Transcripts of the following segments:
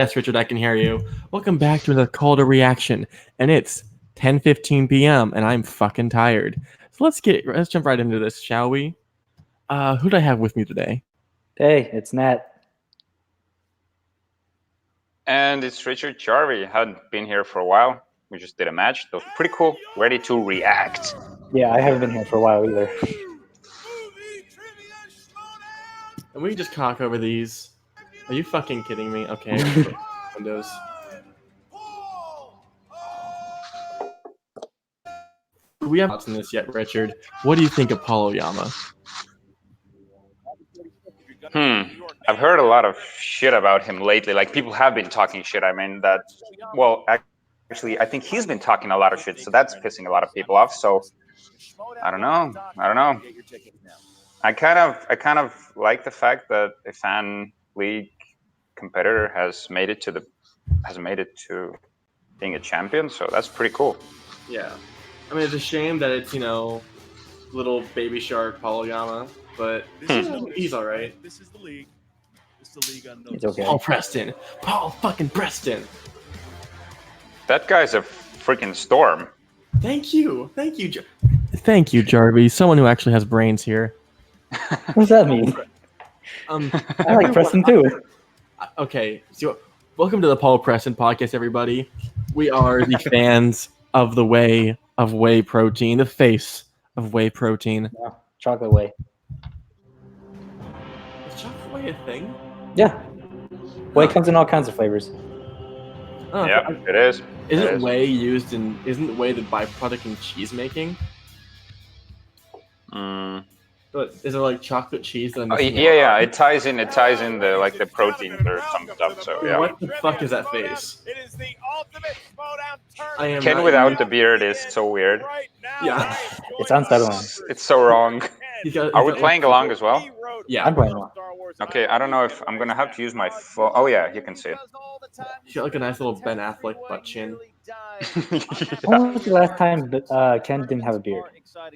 Yes, Richard, I can hear you. Welcome back to the Call to Reaction, and it's 10:15 p.m. and I'm fucking tired. So let's jump right into this, shall we? Who do I have with me today? Hey, it's Nat. And it's Richard Jarvie. Hadn't been here for a while. We just did a match. That was pretty cool. Ready to react. Yeah, I haven't been here for a while either. And we can just talk over these. Are you fucking kidding me? Okay, Windows. We haven't watched this yet, Richard. What do you think of Paulo Yama? I've heard a lot of shit about him lately. Like, people have been talking shit. I mean, actually, I think he's been talking a lot of shit, so that's pissing a lot of people off. So, I don't know. I kind of like the fact that a fan league competitor has made it to being a champion. So that's pretty cool. Yeah, I mean, it's a shame that it's little baby shark Paulo Yama, but he's all right. This is the league. It's okay. Paul fucking Preston. That guy's a freaking storm. Thank you, Jarvie. Someone who actually has brains here. What does that mean? I like Preston too. Okay, so welcome to the Paul Preston podcast, everybody. We are the fans of the way of whey protein, the face of whey protein. Yeah, chocolate whey. Is chocolate whey a thing? Yeah. Whey comes in all kinds of flavors. Oh, Yeah, it is. Isn't whey the byproduct in cheese making? But is it like chocolate cheese? Yeah. It ties in the protein or some stuff. So yeah. What the fuck is that face? It is the ultimate Schmoedown Ken without the beard is so weird. Yeah. It's unsettling. It's so wrong. Are we playing along as well? Yeah. I'm playing along. Okay, I don't know if I'm gonna have to use my phone. Oh yeah, you can see it. You got like a nice little Ben Affleck butt chin. When was the last time Ken didn't have a beard? I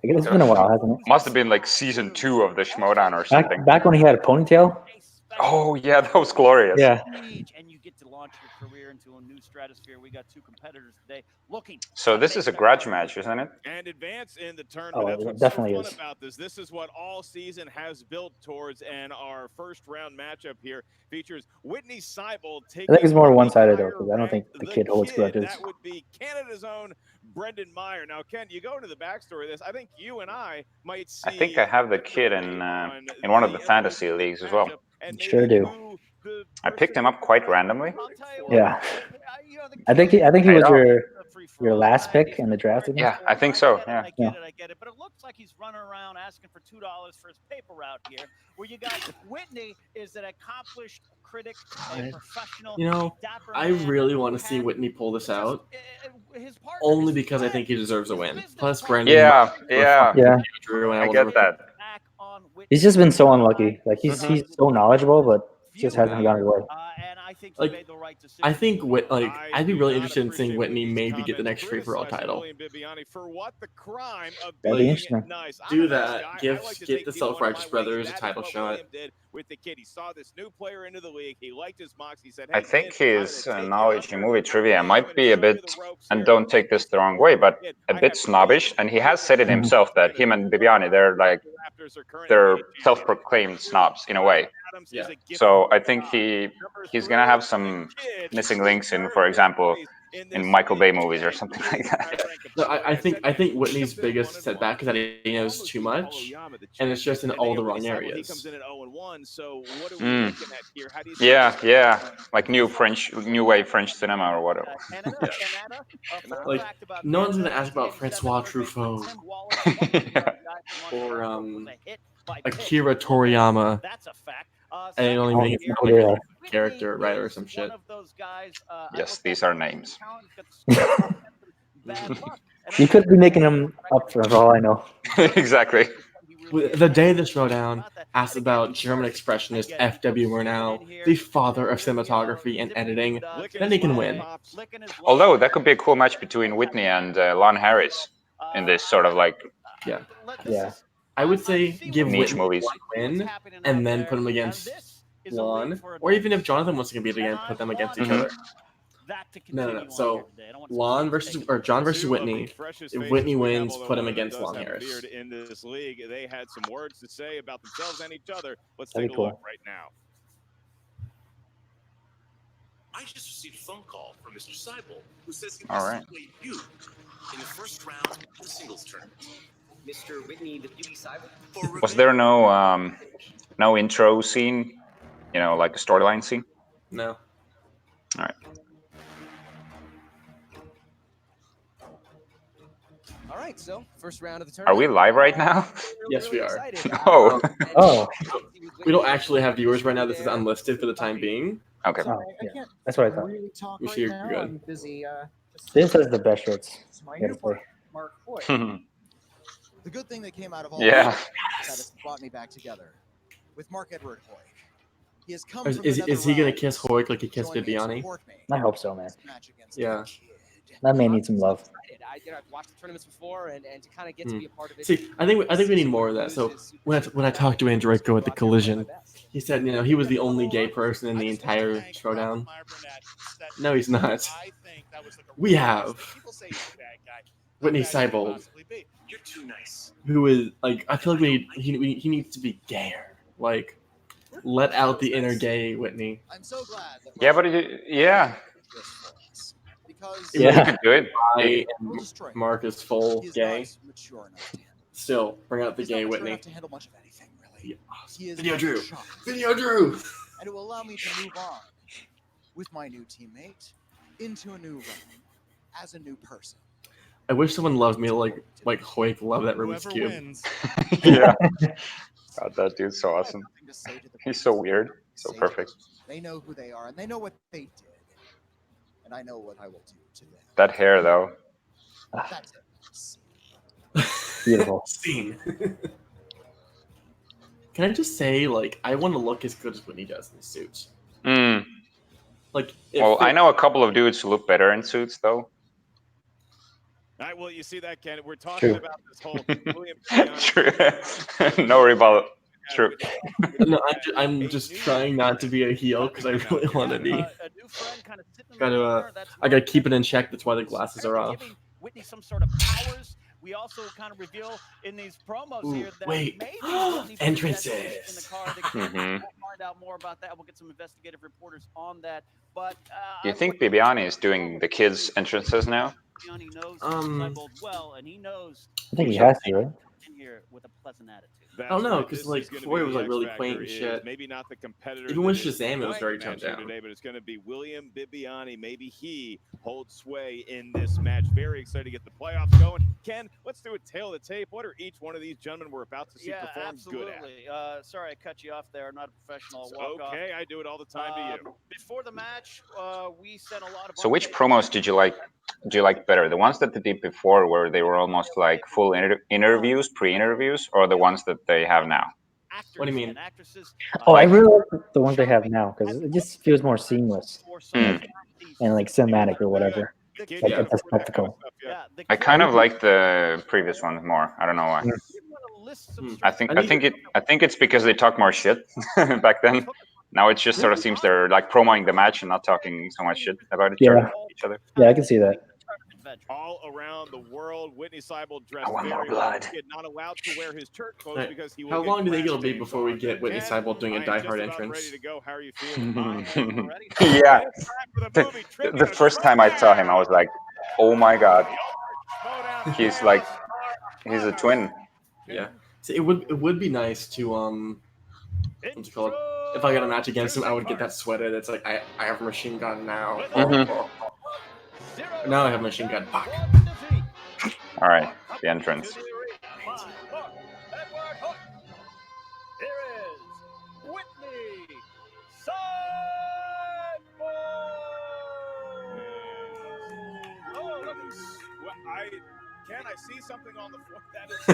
guess it's been a while, hasn't it? Must have been like season 2 of the Schmoedown or something. Back when he had a ponytail? Oh yeah, that was glorious. Yeah. And you get to launch your career into a new stratosphere. We got two competitors today looking. So this is a grudge match, isn't it? And advance in the tournament. Oh, That's it what's definitely so fun is. about this. This is what all season has built towards, and our first round matchup here features Witney Seibold taking. I think it's more one-sided though, because I don't think the kid holds grudges. That would be Canada's own Brendan Meyer. Now, Ken, you go into the backstory of this. I think you and I might see. I think I have the kid in one of the fantasy leagues as well. Sure do. I picked him up quite randomly. Yeah. I think he was your last pick in the draft. Isn't he? Yeah, I think so. Yeah. I get it. But it looks like he's running around asking for $2 for his paper route here. Where you got Witney is an accomplished critic, a professional. I really want to see Witney pull this out. Only because I think he deserves a win. Plus, Brandon. Yeah. Drew, and I get that. He's just been so unlucky. Like he's so knowledgeable, but just hasn't gone his way. I think I'd be really interested in seeing Witney maybe get the next free for all title. That'd be interesting. Do that. Get the Self-Righteous Brothers a title shot. With the kid, he saw this new player into the league. He liked his mocks. He said, I think his knowledge in movie trivia might be a bit, and don't take this the wrong way, but a bit snobbish. And he has said it himself that him and Bibiani, they're self-proclaimed snobs in a way. Yeah. So I think he's gonna have some missing links in, for example, in Michael Bay movies or something like that. No, I think Whitney's biggest setback is that he knows too much, and it's just in all the wrong areas. Yeah, like new wave French cinema or whatever. Like no one's gonna ask about Francois Truffaut or Akira Toriyama. And only make it character writer or some shit. Yes, these are names. You could be making them up for all I know. Exactly. The day of the showdown asked about German expressionist F.W. Murnau, the father of cinematography and editing, then he can win. Although that could be a cool match between Witney and Lon Harris in this sort of like Yeah. I would say give niche Witney movies. one win and then put him against is a Lon, league for or even if adults. Jonathan wants to compete again, And put them I against want each other. that to No. continue on So here today. I don't want to Lon take versus it or John versus Two of the Whitney. freshest If faces Whitney we have, wins, although put him one of them against does Long have a Harris. beard in this league. They had some words to say about themselves and each other. Let's That'd take be a look cool. right now. I just received a phone call from Mr. Seibold, who says he All wants right. to play you in the first round of the singles tournament. Mr. Whitney, the beauty Seibold? For Was there revenge. no intro scene? You know, like a storyline scene? No. All right. All right, so first round of the Are tournament. we live right now? Yes, we are. excited. No. Oh. We don't actually have viewers right now. This is unlisted for the time being. Okay. Oh, yeah. That's what I thought. Really talk We right see you're now. good. I'm busy. This has the best shirts. It's my I gotta new say. partner, Mark Hoy. The good thing that came out of all Yeah. this is that it's brought me back together with Mark Edward Hoy. He has come Is, from is, the is he gonna Netherlands kiss Hoyk like he kissed to join me and Bibiani? support me I hope so, man. in this match against Yeah. my kid. That man needs some love. I've watched the tournaments before, and to kind of get to be a part of it. See, I think we need more of that. So when I talked to Andrejko at the collision, he said, you know, he was the only gay person in the entire showdown. No, he's not. We have Witney Seibold, You're too nice. who is like, I feel like he needs to be gayer. Like, let out the inner gay Whitney. I'm so glad that Yeah, Mark but did yeah, this for us. Because he Yeah. could do it. I we'll and destroy him. Mark is full He is gay. not mature enough to handle it. Still, bring out the He's gay not mature Whitney. enough to handle much of anything, really. Yeah. He is Video not Drew. shocked. Video Drew. And it will allow me to move on with my new teammate into a new realm as a new person. I wish someone loved me like Hoyk loved that Rubik's Whoever Cube. wins, Yeah. God, that dude's so I have awesome. nothing to say to the He's so people. weird, so Say perfect. They know who they are and they know what they did. And I know what I will do to them. That hair, though. That's it. Beautiful. Scene. Can I just say, like, I want to look as good as Whitney does in the suits. Mm. Like, Well, I know a couple of dudes who look better in suits, though. All right, well, you see that, Ken. We're talking True. about this whole William Bibiani- True. No rebuttal. True. No, I'm just trying not to be a heel because I really want to be. A new friend kind of sitting in Gotta, the corner, that's I gotta Mark keep it in Edward. check. That's why the glasses are off. Giving Whitney some sort of powers. We also kind of reveal in these promos Ooh, here that wait. maybe Whitney Entrances. in the car. Mhm. We'll find out more about that. We'll get some investigative reporters on that. But Do you think Bibiani is doing the kids' entrances now? Bibiani knows Um, Seibold well, and he knows I think he has to, right? in here with a pleasant attitude. I don't know, That's 'cause, This like, is gonna Foy be was, the like, really X quaint factor and is shit. Maybe not the competitor. Even that with is Shazam, it was winning very the toned match here down. today, but it's going to be William Bibiani. Maybe he holds sway in this match. Very excited to get the playoffs going. Ken, let's do a tail of the tape. What are each one of these gentlemen we're about to see perform good at? absolutely. Sorry, I cut you off there. I'm not a professional. I'll walk off. Okay, I do it all the time to you. Before the match, we sent a lot of. So which promos did you like? Do you like better? The ones that they did before, where they were almost like full interviews, pre-interviews, or the ones that they have now? What do you mean? And actresses, Oh, I Like- really like the ones they have now because it just feels more seamless and like cinematic or whatever. Like Yeah. it's a spectacle. I kind of like the previous ones more. I don't know why. I think it's because they talk more shit back then. Now it just sort of seems they're like promoting the match and not talking so much shit about each other. Yeah, I can see that. All around the world, Whitney Seibold dressed I want more very well. blood. He is not allowed to wear his church clothes Right. because he will How get long do you think it'll be crash before we get Whitney Ken, Seibold doing a I am Die just Hard about entrance? ready to go. How are you feeling? I am ready. Yeah. Back for the movie, Tribute The to first time I saw him, I was like, "Oh my god, Showdown he's Chaos. like, he's a twin." Yeah. See, it would be nice to what's it called? If I got a match against him, I would get that sweater that's like I have a machine gun now. Mhm. Now I have a machine gun. Fuck. All right, the entrance. Here is Whitney Seibold. Oh, look. Well, Ken, I see something on the floor. That is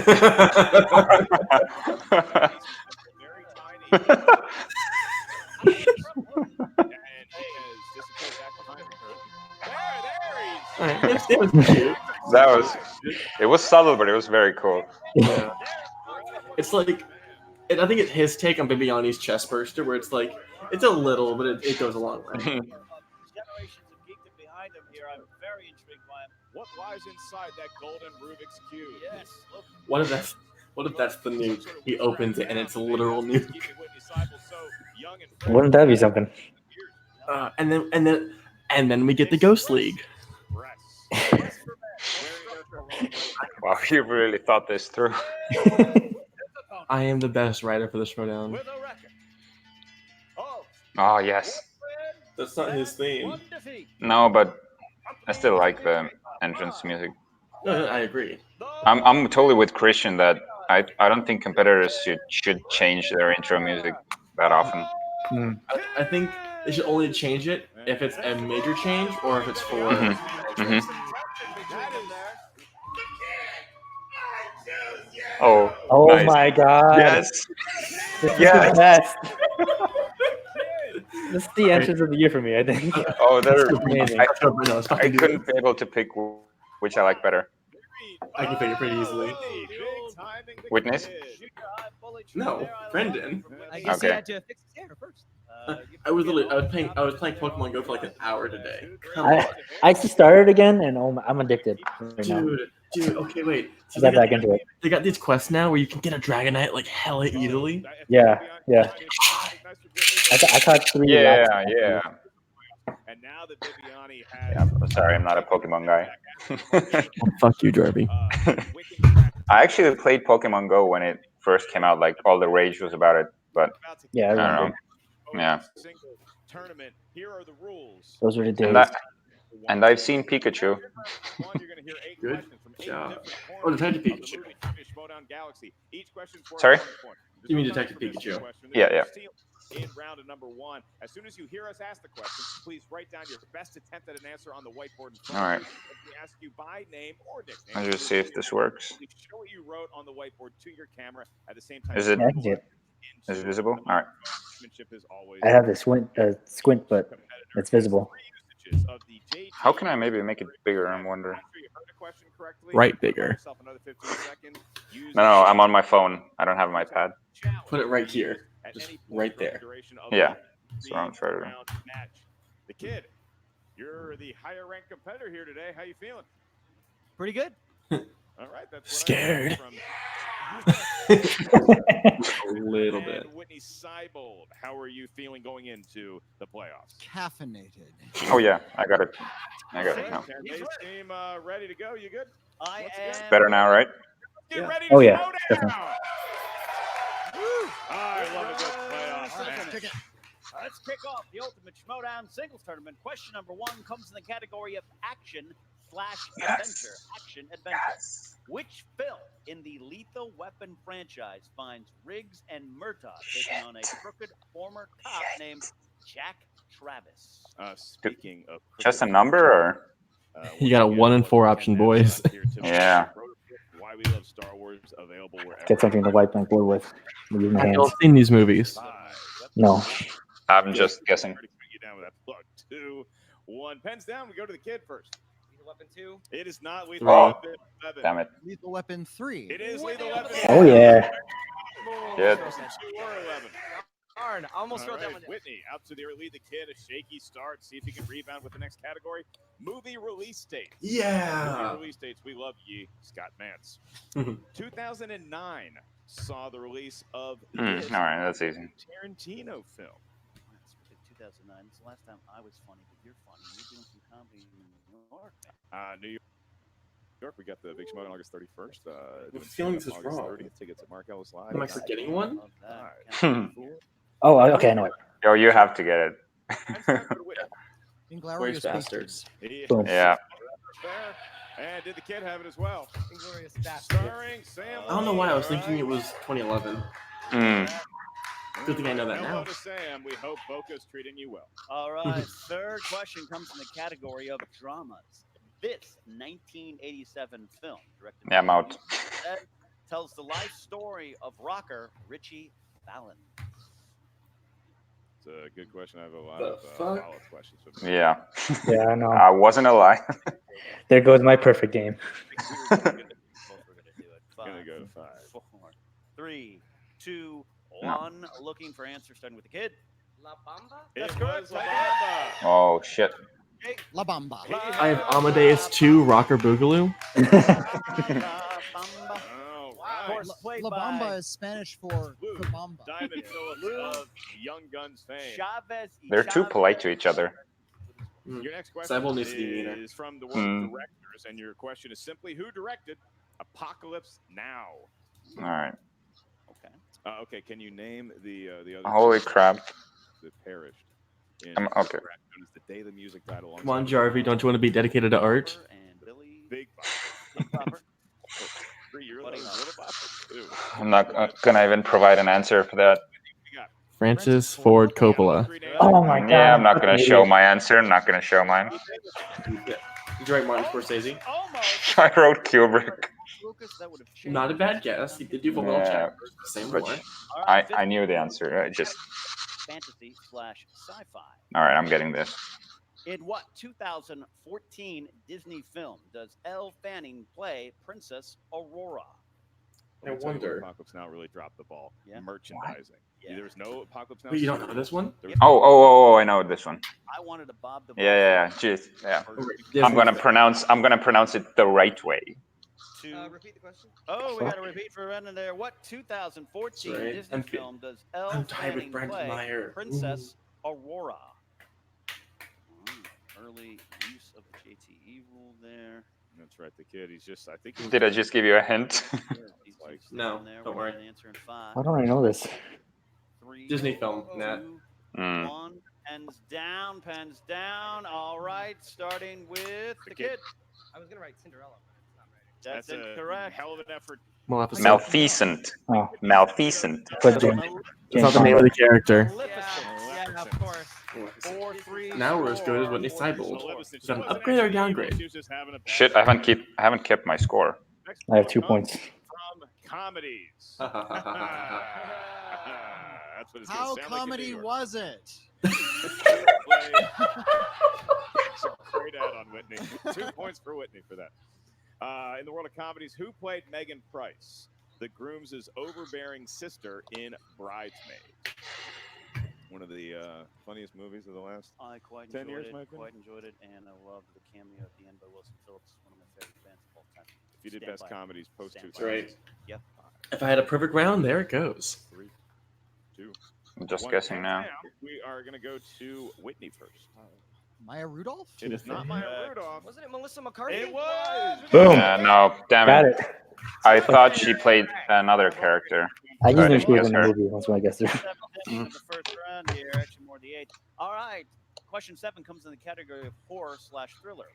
very tiny. And he has disappeared back behind the curtain. There he is. It was cute. It was subtle, but it was very cool. Yeah. It's like I think it's his take on Bibiani's chest burster, where it's like it's a little, but it goes a long way. Generations of geekdom behind him here. I'm very intrigued by him. What lies inside that golden Rubik's Cube? Yes. Look, What if that's the nuke? He opens it and it's a literal nuke. Wouldn't that be something? And then we get the Ghost League. Wow, you really thought this through. I am the best writer for the showdown. with a record. Oh, Oh yes. That's not his theme. one defeat. No, but I still like the entrance music. No, I agree. I'm totally with Christian that I don't think competitors should change their intro music that often. I think they should only change it if it's a major change or if it's for. Mm-hmm. Oh. Oh nice. my god! Yes. This is Yes. the best. This is the entrance of the year for me, I think. Oh, they're Amazing. I couldn't be able to pick which I like better. I can pick it pretty easily. Witness? No, Brendan. I guess Okay. you had to fix his hair first. I was playing Pokemon Go for like an hour today. Come on. I actually started again, and I'm addicted right now. Dude, okay, wait. So I got back into it. They got these quests now where you can get a Dragonite like hella easily. Yeah. I caught 3. Yeah, last yeah. And now that Bibiani has Yeah, I'm sorry, I'm not a Pokemon guy. Fuck you, Darby. I actually played Pokemon Go when it first came out. Like all the rage was about it, but Yeah, I I don't remember. know. Yeah. Tournament. Here are the rules. Those were the days. And I've seen Pikachu. Good job. Oh, Detective Pikachu. Sorry? You mean Detective Pikachu? Yeah. In round of number 1, as soon as you hear us ask the question, please write down your best attempt at an answer on the whiteboard. All right. We ask you by name or nickname. I'll just see if this works. Please show what you wrote on the whiteboard to your camera at the same time. Is it- Yeah, I can see it. Is it visible? All right. I have the squint, but it's visible. How can I maybe make it bigger? I'm wondering. Right bigger. No, I'm on my phone. I don't have my pad. Put it right here. Just right there. Yeah. That's what I'm trying to do. The kid, you're the higher ranked competitor here today. How you feeling? Pretty good. All right, that's what Scared. I heard A little bit. And Witney Seibold, how are you feeling going into the playoffs? Caffeinated. Oh yeah, I got it. I got it now. And they seem ready to go. You good? I am Better now, right? Get ready Oh, to yeah, slow definitely. down. I love a good playoff match. Let's kick off the Ultimate Schmodown Singles Tournament. Question number 1 comes in the category of action/adventure. Action-adventure. Which film in the Lethal Weapon franchise finds Riggs and Murtaugh taking on a crooked former cop named Jack Travis? Speaking of Just a number, or? You got a 1 in 4 option, boys. Yeah. Why we love Star Wars, available wherever. Get something to wipe my board with. Use my Have hands. you all seen these movies? No. I'm just guessing. Bring you down with that plug. 2, 1. Pens down. We go to the kid first. Lethal Weapon 2. It is not Lethal Oh. Weapon 11. Damn it. Lethal Weapon 3. It is Lethal Weapon. Oh yeah. Good. 2 or 11. Darn, I almost All wrote that right, one down. Whitney out to the lead the kid. A shaky start. See if he can rebound with the next category. Movie release date. Yeah. Movie release dates. We love ye, Scott Mance. 2009 saw the release of this All right, that's easy. Tarantino film. That's 2009. It's the last time I was funny, but you're funny. You're doing some comedy in New York. New York, we got the Big Schmo on August 31st. I'm feeling this is August wrong. 30th. Tickets at Mark Ellis Live. Am I forgetting one? Love that. Hmm. Oh, okay, I know it. Yo, you have to get it. Inglorious Where's Bastards? Boom. Yeah. And did the kid have it as well? Inglorious Bastards. Starring Sam. I don't know why I was thinking it was 2011. Good thing I know that Hello now. to Sam. We hope Boca's treating you well. All right. Third question comes in the category of dramas. This 1987 film, directed Yeah, I'm by out. Ed, tells the life story of rocker Richie Fallon. It's a good question. I have a lot The of fuck? follow-up questions. For me. Yeah. Yeah, I know. I wasn't alive. There goes my perfect game. Both were gonna do it. Gonna 5, go to 5. 4, 3, 2, 1. Looking for answer starting with the kid. La Bamba? That's It correct. was La Bamba. Oh shit. La Bamba. I have Amadeus 2, Rocker Boogaloo. La Bamba. All Of right. course, played La by Bamba is Spanish for Lou Kabamba. Diamond Phillips of Young Guns fame. Chavez. They're too polite to each other. Your next question Seibold needs to be meaner. is from the world of directors, and your question is simply, who directed Apocalypse Now? All right. Okay. Okay, can you name the other Holy two crap. that perished? In Okay. known as the Day the Music died alongside Come on, Jarvie, don't you want to be dedicated to art? And Billy. Big Big Bopper. 3 years Buddy. Little Bopper, too. I'm not gonna even provide an answer for that. You got Francis Ford Coppola. Oh my god. Yeah, I'm not fucking gonna show idiot. my answer. I'm not gonna show mine. Did you write Martin Scorsese? Almost. I wrote Kubrick. Lucas, that would have changed. Not a bad guess. He did do Full Metal Yeah, Jacket. Same but one. All right, I knew the answer. I just fantasy / sci-fi. all right. I'm getting this. In what 2014 Disney film does Elle Fanning play Princess Aurora? I Let me tell you where wonder. Apocalypse Now really dropped the ball. Yeah. Merchandising. Yeah. There was no Apocalypse Now. Wait, you don't know this one? There was Oh, I know this one. I wanted a Bob the Yeah. Jeez. Yeah. Disney. I'm gonna pronounce it the right way. Repeat the question. Oh, we got to repeat for Brendan there. What 2014 That's right. Disney film does Elle I'm tied with Fanning Brendan play Meyer. Princess Aurora? Early use of the JTE rule there. That's right, the kid. He's just, I think. Did I just give you a hint? He's Like, just No, down there. don't We're worry. gonna answer in 5, Why don't I know this? 3, Disney film, 2, Nat. 1. Pens down. All right, starting with the kid. I was gonna write Cinderella, but it's not right. That's a incorrect. hell of an effort. Maleficent. Malfeasant. Oh, Malfeasant. but James. That's not the name of the character. Yeah, of course. 4, 3. Now we're as good as Witney Seibold. Is that an upgrade or a downgrade? She was just having a bad Shit, I haven't kept my score. Next I have 2 comes points. From comedies. Ha, ha, ha, ha, ha, That's what it's How gonna sound like in New comedy York. was it? It's a great ad on Whitney. 2 points for Whitney for that. In the world of comedies, who played Megan Price, the groom's overbearing sister in Bridesmaids? One of the funniest movies of the last. I quite 10 enjoyed years, it. my opinion. Quite enjoyed it, and I loved the cameo at the end by Wilson Phillips, one of my favorite bands of all time. If you did Stand best by it. comedies post Stand 2000. by Right. Yep. If I had a perfect round, there it goes. 3, 2, I'm just 1. guessing And now. We are going to go to Whitney first. Maya Rudolph? It is not Meyer Rudolph. Wasn't it Melissa McCarthy? It was. Boom. No, damn Got it. it. I thought she played another character. I just Sorry, knew didn't she was guess in the her. movie. That's what I guessed her. 17 of the first round here, actually more the 8th. All right. Question 7 comes in the category of horror / thriller.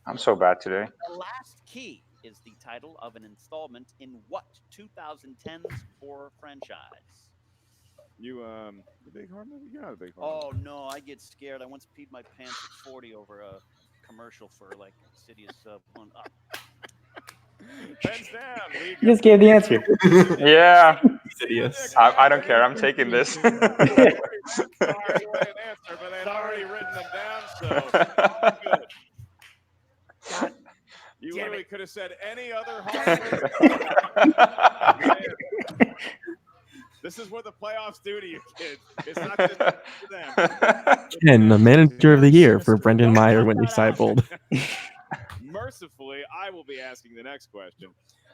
I'm so bad today. The Last Key is the title of an installment in what 2010's horror franchise? You big horror movie? You're not a big horror. Oh no, I get scared. I once peed my pants at 40 over a commercial for like Insidious one. Pens down. You just gave the answer. Yeah, Insidious. I don't care. I'm taking this. Sorry, an answer, but they'd already written them down, so good. You literally could have said any other horror movie. This is what the playoffs do to you, kids. It's not just for them. Ken, the manager of the year for Brendan Meyer, Witney Seibold. Mercifully, I will be asking the next question,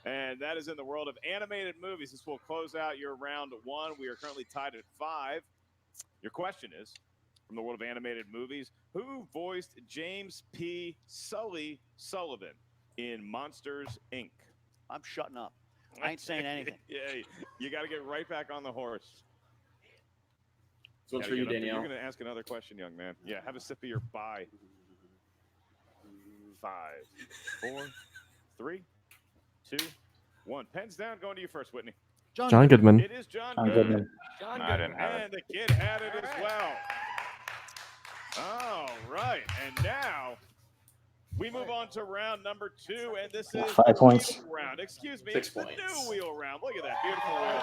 and that is in the world of animated movies. This will close out your round 1. We are currently tied at 5. Your question is, from the world of animated movies, who voiced James P. Sully Sullivan in Monsters, Inc.? I'm shutting up. I ain't saying anything. Yeah, you got to get right back on the horse. This one's Gotta for you, get up there. Danielle. You're going to ask another question, young man. Yeah, have a sip of your bye. 5, 4, 3, 2, 1. Pens down. Going to you first, Whitney. John Goodman. It is John I'm Goodman. Goodman. John I didn't have And the kid had it as well. All right. And now we move on to round number 2. And this is 5 points. the wheel round. Excuse me. 6 It's the points. new wheel round. Look at that beautiful wheel.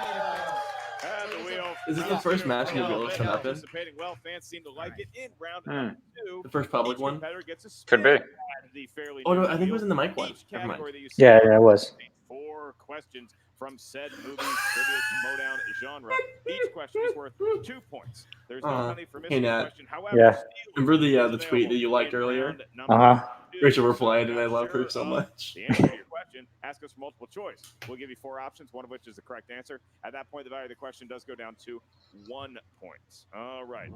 And the wheel. Is this the first match Well, you'll be able to turn up in? participating well. Fans seem to like it. In round number 2, The first public each one? competitor gets a Could be. spin at the fairly Oh, no, new I think it wheel. was in the mic one. Each Never mind. category that you Yeah, select it was. contains 4 4 questions from said movie trivia Schmodown genre. Each question is worth 2 points. There's no penalty for missing a Nat. question. However, Yeah. Steel Remember the is tweet that you liked in earlier? round number Uh-huh. 2. Rachel So replied, if and I you're love her not so sure much. the answer to your question, ask us for multiple choice. We'll give you 4 options, one of which is the correct answer. At that point, the value of the question does go down to 1 point. All right.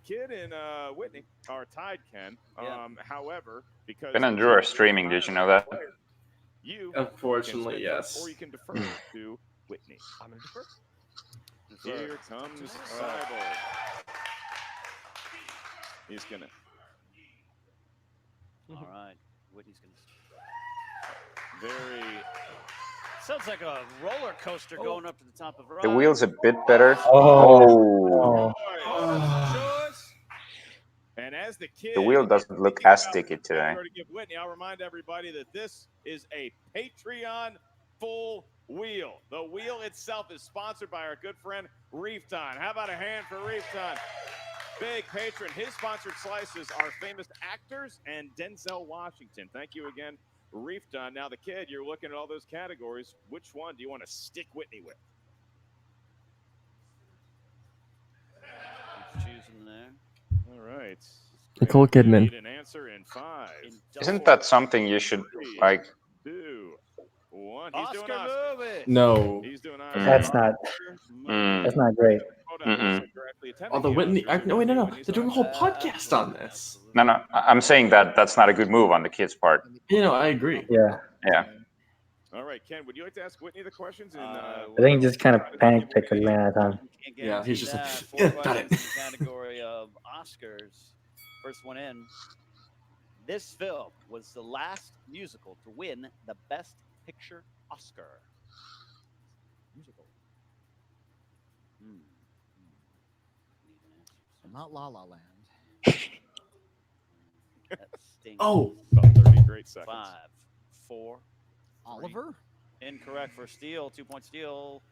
Kid and Whitney are tied, Ken. However, because Ben and Drew are streaming. Did you know that? you Unfortunately, can yes. or you can defer to Whitney. I'm gonna defer. Here comes Seibold. He's gonna. All right. Whitney's going to. Very. Sounds like a roller coaster going up to the top of The rock. wheel's a bit better. Oh. Choice. And as the kid, The wheel doesn't look thinking as about sticky what today. category to give Whitney, I'll remind everybody that this is a Patreon full wheel. The wheel itself is sponsored by our good friend Reefton. How about a hand for Reefton? Big patron. His sponsored slices are famous actors and Denzel Washington. Thank you again, Reefton. Now the kid, you're looking at all those categories. Which one do you want to stick Whitney with? Choosing there. All right. Nicole Kidman. Need an answer in 5. Isn't that something you should like? 2, 1. He's doing Oscar Oscar. movie. No. He's doing Oscar. That's not. That's not great. Oh, the Whitney. No, wait, no. They're doing a whole podcast on this. No. I'm saying that that's not a good move on the kid's part. I agree. Yeah. Yeah. All right, Ken, would you like to ask Whitney the questions? I think he just kind of panic picked because he ran out of time. Yeah, he's just like, 4 got it. questions in the category of Oscars. First one in. This film was the last musical to win the Best Picture Oscar. Musical. Not La La Land. That stinks. Oh. About 30 great seconds. 5, 4. Oliver? Incorrect for Steele. 2 point Steele.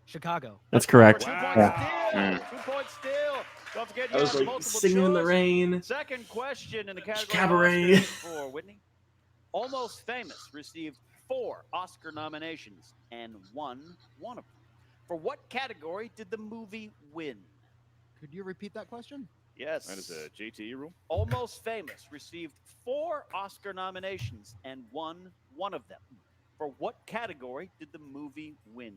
Chicago. That's correct. 2 points Yeah. Steele. 2 points Steele. Don't forget you I was have like multiple singing in the choice. rain. Second question in the category Cabaret. of Oscars for Whitney. Almost Famous received 4 Oscar nominations and won one of them. For what category did the movie win? Could you repeat that question? Yes. That is a JTE rule. Almost Famous received 4 Oscar nominations and won one of them. For what category did the movie win?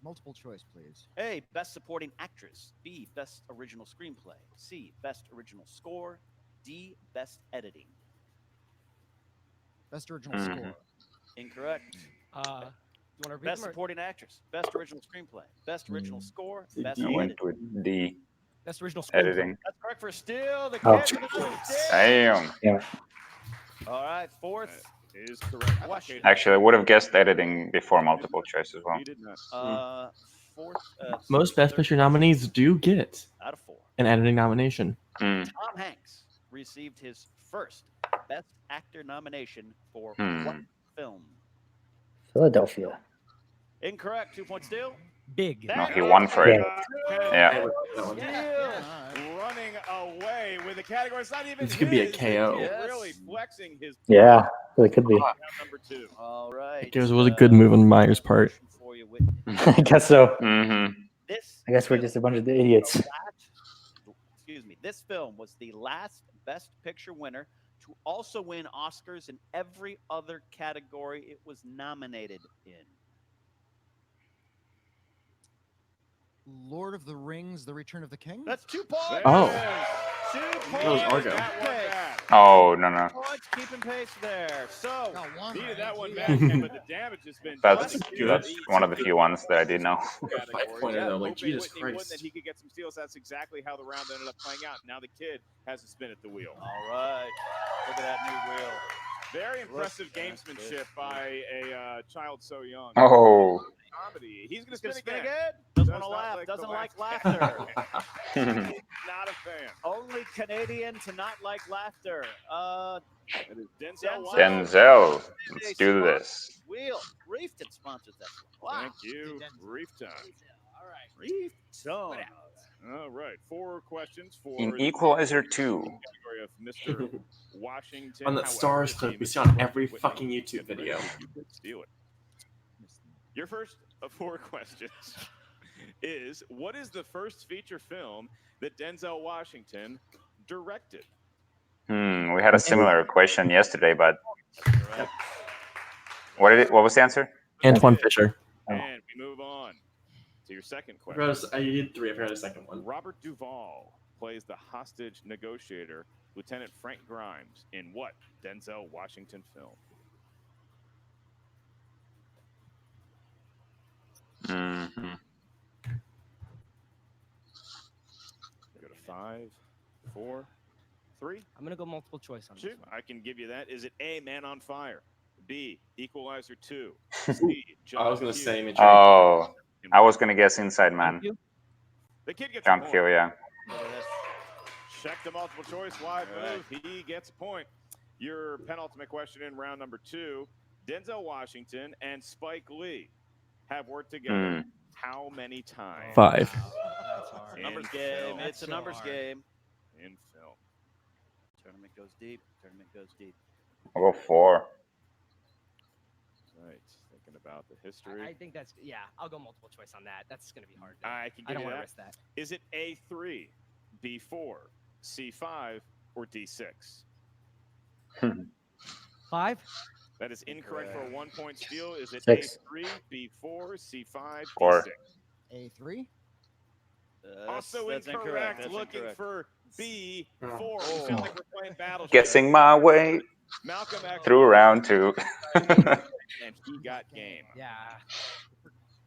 Multiple choice, please. A, Best Supporting Actress. B, Best Original Screenplay. C, Best Original Score. D, Best Editing. Best original score. Incorrect. You want to repeat Best them or- Supporting Actress. Best Original Screenplay. Best Original Score. Best I Editing. went with D. Best original screenplay. Editing. That's correct for Steele. The Oh. kid for the Steele. Damn. Yeah. All right, fourth. Is correct. Question. Actually, I would have guessed editing before multiple choice as well. You did not. Fourth. Most Best Picture nominees do get out of 4. an editing nomination. Hmm. Tom Hanks received his first Best Actor nomination for Hmm. what film? Philadelphia. Incorrect. 2 points Steele. Big. No, he won for it. Yeah. Steele. Running away with the category. It's not even This could be a his. KO. Yes. Really flexing his. Yeah. Really could be. Round number 2. All right. It was a good move on Meyer's part. Question for you, Whitney. I guess so. Mm-hmm. This I guess we're film just a bunch of idiots. Excuse me. This film was the last Best Picture winner to also win Oscars in every other category it was nominated in. Lord of the Rings, The Return of the King? That's 2 points. Oh. 2 points. That was Argo. That one back. Oh, no. Points, keeping pace there. So, Got one. Needed right? that one Geez. back, but the damage has been That's done. that's one of the few ones that I did know. Five-pointer, though, like, Hoping Jesus Whitney won Christ. that he could get some steals. That's exactly how the round ended up playing out. Now the kid has a spin at the wheel. all right. Look at that new wheel. Very impressive gamesmanship by a child so young. Oh. Comedy. He's going to Gonna spin spin again. again. Doesn't want to Does not laugh. like the Doesn't like laughter. laughter. Not a fan. Only Canadian to not like laughter. It is Denzel. Denzel. Denzel. Let's do this. Wheel. Reefton sponsors that one. Wow. Thank you, Reef Time. All right. Reefton. All right, 4 questions for In the Equalizer 2. category of Mr. Washington. On that However, stars the clip team we is see on correct. every Witney, fucking YouTube get ready video. if you could steal it. Your first of 4 questions is, what is the first feature film that Denzel Washington directed? We had a similar question yesterday, but what was the answer? Antoine Fisher. And we move on to your second I question. did 3. I forgot a second one. Robert Duvall plays the hostage negotiator, Lieutenant Frank Grimes, in what Denzel Washington film? Go to 5, 4, 3. I'm gonna go multiple choice on this Shoot, one. I can give you that. Is it A, Man on Fire? B, Equalizer 2? C, I was John gonna Q? say Oh, I was gonna guess Inside Man. Thank you. The kid gets a Jump point. Q, yeah. Check the multiple choice live move. He gets a point. Your penultimate question in round number 2. Denzel Washington and Spike Lee have worked together how many times? 5. That's hard. Numbers In game. film. It's a numbers game. In film. Tournament goes deep. Tournament goes deep. I'll go 4. Right. Thinking about the history. I think that's I'll go multiple choice on that. That's gonna be hard. I can I give don't you want to that. risk that. Is it A3, B4, C5, or D6? 5. That is incorrect for a 1-point steal. Is it 6. A3, B4, C5, 4. D6? A3. Also that's incorrect. That's Looking incorrect. for B4. Oh. We feel like we're playing Battleship. Guessing my way Malcolm X through round 2. and he got game. Yeah.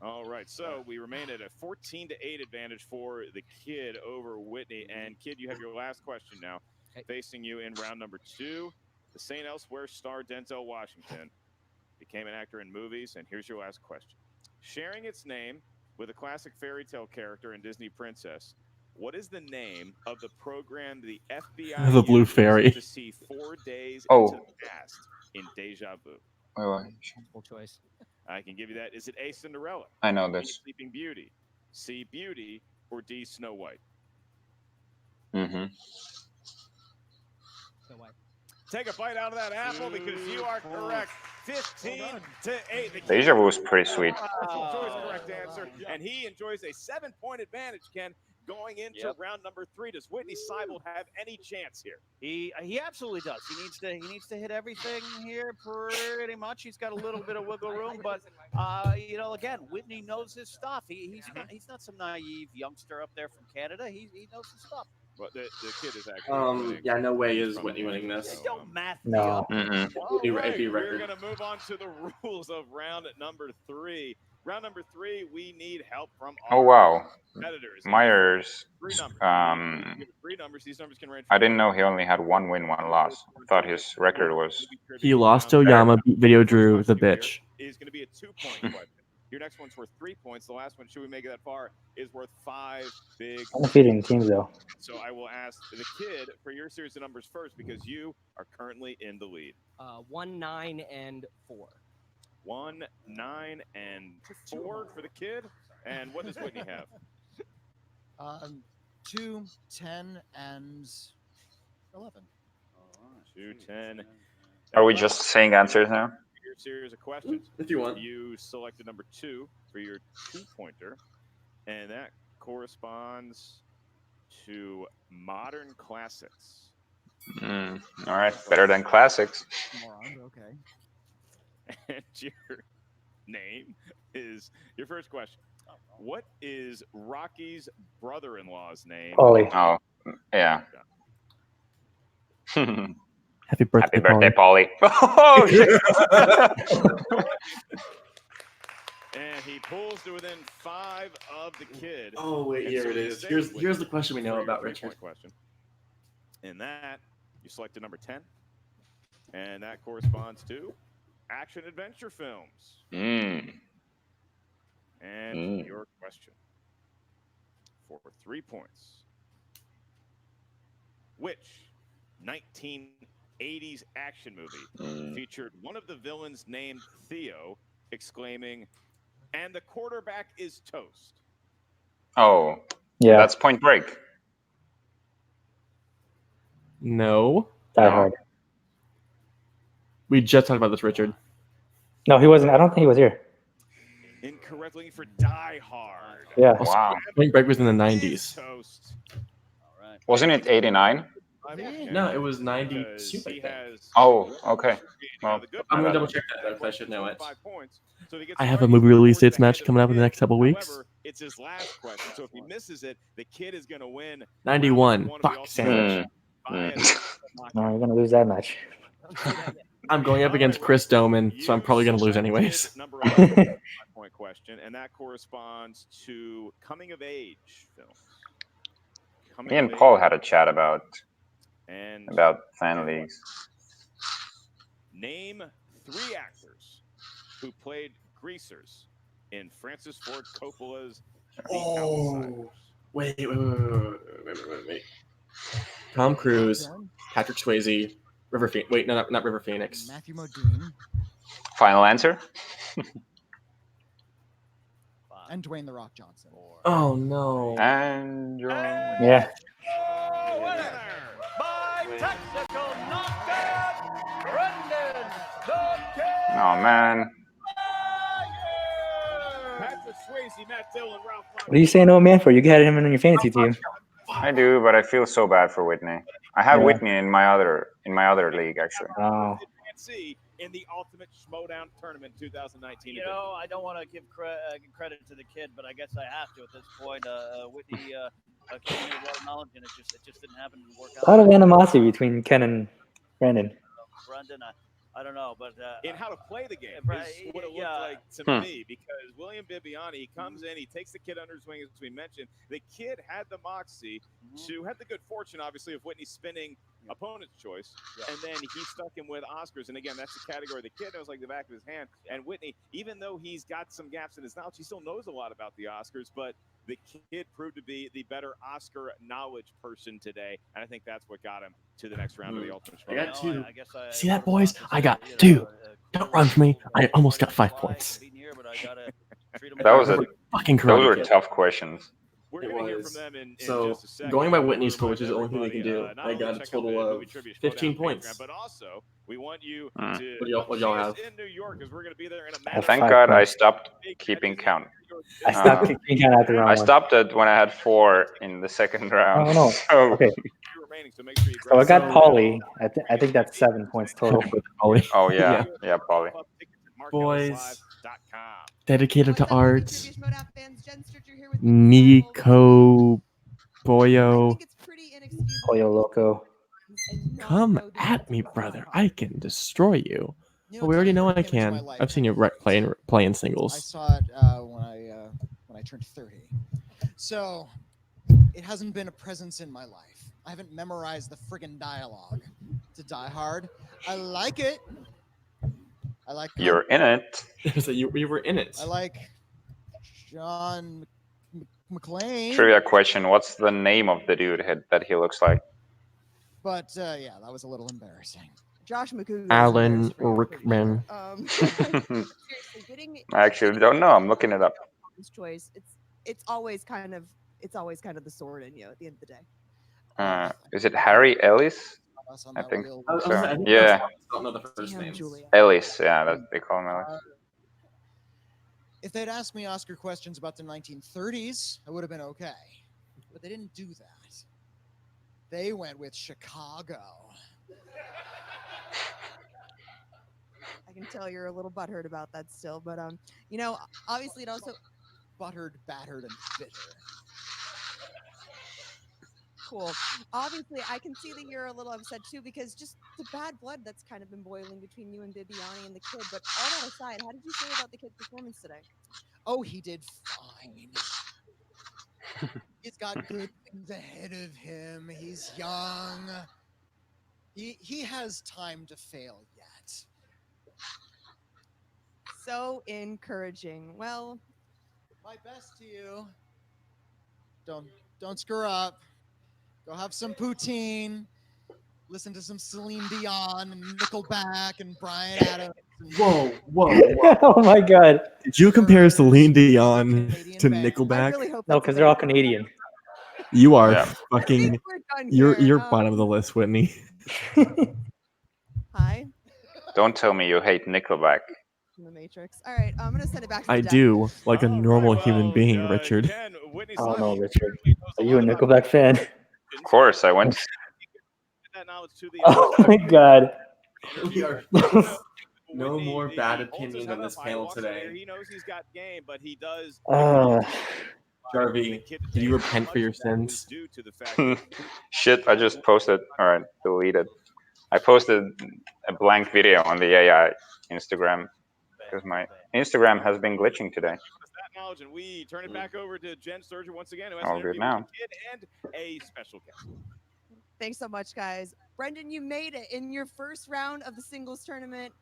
All right, so we remain at a 14-8 advantage for the kid over Witney. And kid, you have your last question now. Okay. Facing you in round number 2, the St. Elsewhere star Denzel Washington became an actor in movies. And here's your last question. Sharing its name with a classic fairy tale character in Disney Princess, what is the name of the program the FBI The Blue uses Fairy. to see 4 days Oh. into the past in Deja Vu? Multiple choice. I can give you that. Is it A, Cinderella? I know B, this. Sleeping Beauty? C, Beauty? Or D, Snow White? Mm-hmm. No way. Take a bite out of that apple because you are correct. 15-8. The kid Deja Vu was pretty sweet. enjoys the correct answer, and he enjoys a 7-point advantage, Ken, going into round number 3. Does Witney Seibold have any chance here? He absolutely does. He needs to hit everything here pretty much. He's got a little bit of wiggle room, but again, Witney knows his stuff. He's not some naive youngster up there from Canada. He knows his stuff. But the kid is actually winning. Yeah, no way He's is from Witney winning this. so, Don't math me No. up. Mm-mm. All It'd right, be we're record. going to move on to the rules of round number 3. Round number 3, we need help from Oh, our wow. competitors. Myers. 3 numbers. Um, 3 numbers. These numbers can range. I didn't know he only had 1 win, 1 loss. I thought his record was. He lost to Oyama, beat Video Drew, the bitch. Is going to be a 2-point question. Your next one's worth 3 points. The last one, should we make it that far, is worth 5 big. Undefeated teams, though. So I will ask the kid for your series of numbers first because you are currently in the lead. 1, 9, and 4. 1, 9, and 4 for the kid. And what does Witney have? 2, 10, and 11. 2, 10. Are we just saying answers now? Your series of questions. If you want. You selected number 2 for your 2-pointer, and that corresponds to modern classics. All right. Better than classics. Moron, okay. And your name is your first question. What is Rocky's brother-in-law's name? Ollie. Oh, yeah. Happy birthday, Happy birthday, Paulie. Oh, shit. And he pulls to within 5 of the kid. Oh wait, And here so it he is. stays with Here's the question we know for your about 3-point Richard. question. In that, you selected number 10, and that corresponds to action adventure films. And your question for 3 points. Which 1980s action movie featured one of the villains named Theo exclaiming, "And the quarterback is toast"? Oh, Yeah, That's Point Break. No. Die No. Hard. We just talked about this, Richard. No, he wasn't. I don't think he was here. Incorrect. Looking for Die Hard. Yeah. Also, Wow. Point Break was in the Is 90s. toast. All right. Wasn't it 89? No, it was 92, Because I he think. has. Oh, okay. Now, Well, the good I'm my going to bad. double check that, though, because I should know it. 5 points. So if he gets I have right, a movie he's release forced dates to match hand it coming up in the kid. next couple weeks. However, it's his last question. So if he misses it, the kid is going to win. 91. round one of the Fuck, Ultimate sandwich. via knockout. No, you're gonna lose that match. I'm going up against Chris Doman, so I'm probably going to lose anyways. Number 11, 5-point question, and that corresponds to coming of age films. Me and Paul had a chat about and fan leagues. Name 3 actors who played greasers in Francis Ford Coppola's The Outsiders. Wait. Tom Cruise, Patrick Swayze, River Phoenix. Wait, no, not River Phoenix. Matthew Modine Final answer? and Dwayne The Rock Johnson. Oh, no. And Yeah. Winner by technical knockout, Brendan the Kid. oh man, Patrick Swayze, Matt Dillon, Ralph What are you saying, oh man, for? You got him in your fantasy team. I do, but I feel so bad for Whitney. I have Yeah. Whitney in my other league actually. Oh. see in the Ultimate Schmodown Tournament 2019. You know, I don't want to give credit to the kid, but I guess I have to at this point. Whitney came in with a lot of knowledge, and it just didn't happen to work out. A lot of animosity between Ken and Brandon. Brendan, I don't know, but in how to play the game right, is what it looked yeah. like to me, because William Bibiani comes in, he takes the kid under his wing, as we mentioned. The kid had the moxie to have the good fortune, obviously, of Whitney spinning opponent's choice, and then he stuck him with Oscars. And again, that's the category. The kid knows like the back of his hand. And Whitney, even though he's got some gaps in his knowledge, he still knows a lot about the Oscars, but the kid proved to be the better Oscar knowledge person today, and I think that's what got him to the next round of the Ultimate I got Schmodown. 2. See that, boys? I got 2. Don't run for me. I almost got 5 points. That was Fucking those were Kid. tough questions. We're It going to hear was. from them in So, just a second. going by Whitney's score, which is the only Everybody, thing they can do, not I only got a check out total the of Movie Trivia 15 Schmodown points. Playground, but also, we want you Mm. to What y'all have? in New York, because we're going to be there in a Well, matter Thank Five God I points. stopped keeping count. I stopped keeping count at the wrong I one. stopped it when I had 4 in the second round. Oh, no. So Okay. remaining, so make sure you So I got So- Pauly. I think that's 7 points total. oh yeah, Polly. Boys. Dedicated to arts. Nico Boyo. Pollo Loco. Come at me, brother. I can destroy you. But we already know I can. I've seen you playing I singles. saw it when I turned 30. So it hasn't been a presence in my life. I haven't memorized the friggin' dialogue to Die Hard. I like it. I like. You're in it. So you were in it. I like John McClane. Trivia question: what's the name of the dude that he looks like? But yeah, that was a little embarrassing. Josh McCool. Alan Rickman. Seriously, getting. I actually don't know. I'm looking it up. His choice. It's always kind of the sword in you at the end of the day. Is it Harry Ellis? Us on I that think wheel. so. I think Yeah, I don't know the first Damn, names. Julia. Ellis. Yeah, they call him Ellis. If they'd asked me Oscar questions about the 1930s, I would have been okay. But they didn't do that. They went with Chicago. I can tell you're a little butthurt about that still, but obviously it also Buttered, battered, and bitter. cool. Obviously, I can see that you're a little upset too, because just the bad blood that's kind of been boiling between you and Bibiani and the kid. But all that aside, how did you feel about the kid's performance today? Oh, he did fine. He's got good things ahead of him. He's young. He has time to fail yet. So encouraging. Well, My best to you. Don't screw up. Go have some poutine. Listen to some Celine Dion and Nickelback and Bryan Adams. And Whoa. Oh my god. Did you compare Celine Dion Canadian to band. I Nickelback? really hope No, that's because a they're all thing. Canadian. You are Yeah. fucking. We're done You're here. bottom of the list, Whitney. Hi. Don't tell me you hate Nickelback. In the Matrix. All right, I'm gonna send it back to the I deck. do, like a All right, normal human well, being, Richard. Ken, Whitney's Oh left. no, He Richard. clearly knows Are you a lot about Nickelback fan? Of course, I went. that knowledge to the Oh my god. We are no Whitney, more he bad holds his opinions head on this up high, panel walks away. today. He knows he's got game, but he does. Jarvie, did you repent for your sins? Due to the fact that Shit, I just posted. All right, deleted. I posted a blank video on the AI Instagram because my Instagram has been glitching today. that knowledge, and we turn it back over to Jen Sturgeon once again, who has All an good interview now. with the kid and a special guest. Thanks so much, guys. Brendan, you made it in your first round of the singles tournament.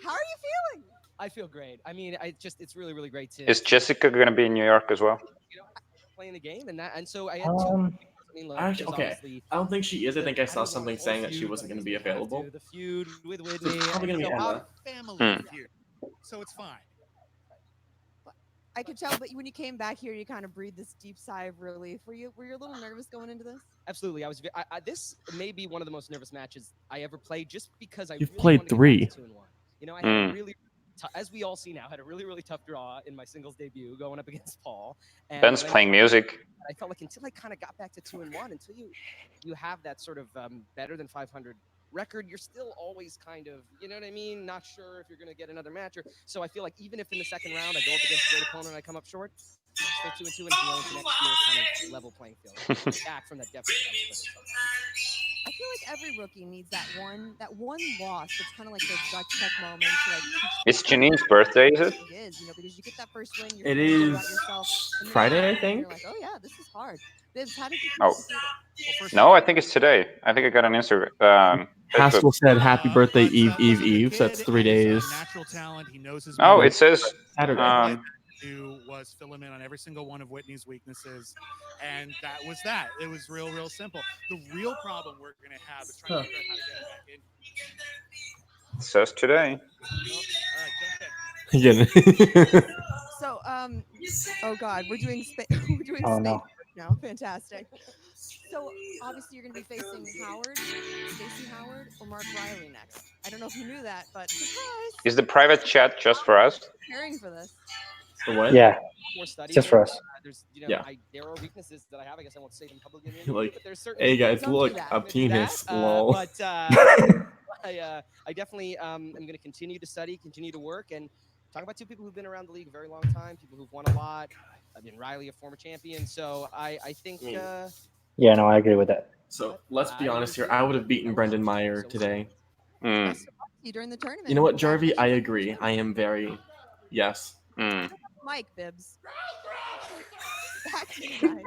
How are you feeling? I feel great. I mean, it's really, really great to. Is Jessica gonna be in New York as well? Playing the game, and so I had two. I mean, look, Actually, there's okay. obviously I don't think she is. I think I saw don't know, something whole saying that she feud, wasn't but I going to be guess we have available. to. The feud with So Whitney. it's probably going to be Emma. Family feud, so it's fine. I could tell, but when you came back here, you kind of breathed this deep sigh of relief. Were you a little nervous going into this? Absolutely, I was. This may be one of the most nervous matches I ever played, just because You've really played wanted to get 3. back to 2-1. You know, I had a really, as we all see now, had a really, really tough draw in my singles debut going up against Paul. And Ben's playing music. I felt like until I kind of got back to 2-1, until you have that sort of better than 500 record, you're still always kind of, you know what I mean, not sure if you're going to get another match. So I feel like even if in the second round I go up against a great opponent and I come up short, still 2-2 and going to next year kind of level playing field. Back from that deficit. I feel like every rookie needs that one loss. That's kind of like their gut check moment. To like It's Janine's birthday, is it? It is, because you get that first win. You're It feeling good is about yourself, and then Friday, I you're think. like, oh yeah, this is hard. Bibbs, how did you? Oh. No, I think it's today. I think I got an Instagram. Haskell said happy birthday, Eve. So that's 3 days. Natural talent. He knows his. Oh, it says Saturday. Do was fill him in on every single one of Whitney's weaknesses, and that was that. It was real simple. The real problem we're going to have is trying to figure out how to get back in. It says today. Again. So, oh God, we're doing we're doing Oh, space no. now. Fantastic. So obviously you're going to be facing Howard, Stacey Howard, or Mark Riley next. I don't know if you knew that, but surprise! Is the private chat just for us? Preparing for this. For what? Yeah, More study. just for us. There's, Yeah. there are weaknesses that I have. I guess I won't say them publicly. Like, but there's certain. hey guys, Don't do look, that. I'm penis. Lol. But I definitely am going to continue to study, continue to work, and talk about two people who've been around the league a very long time, people who've won a lot. I mean, Riley, a former champion. So I think. Yeah, no, I agree with that. So let's be honest here. I would have beaten Brendan Meyer today. Mm. During the tournament. You know what, Jarvie? I agree. I am very. Yes. Mm. Mike Bibbs. Back to you guys.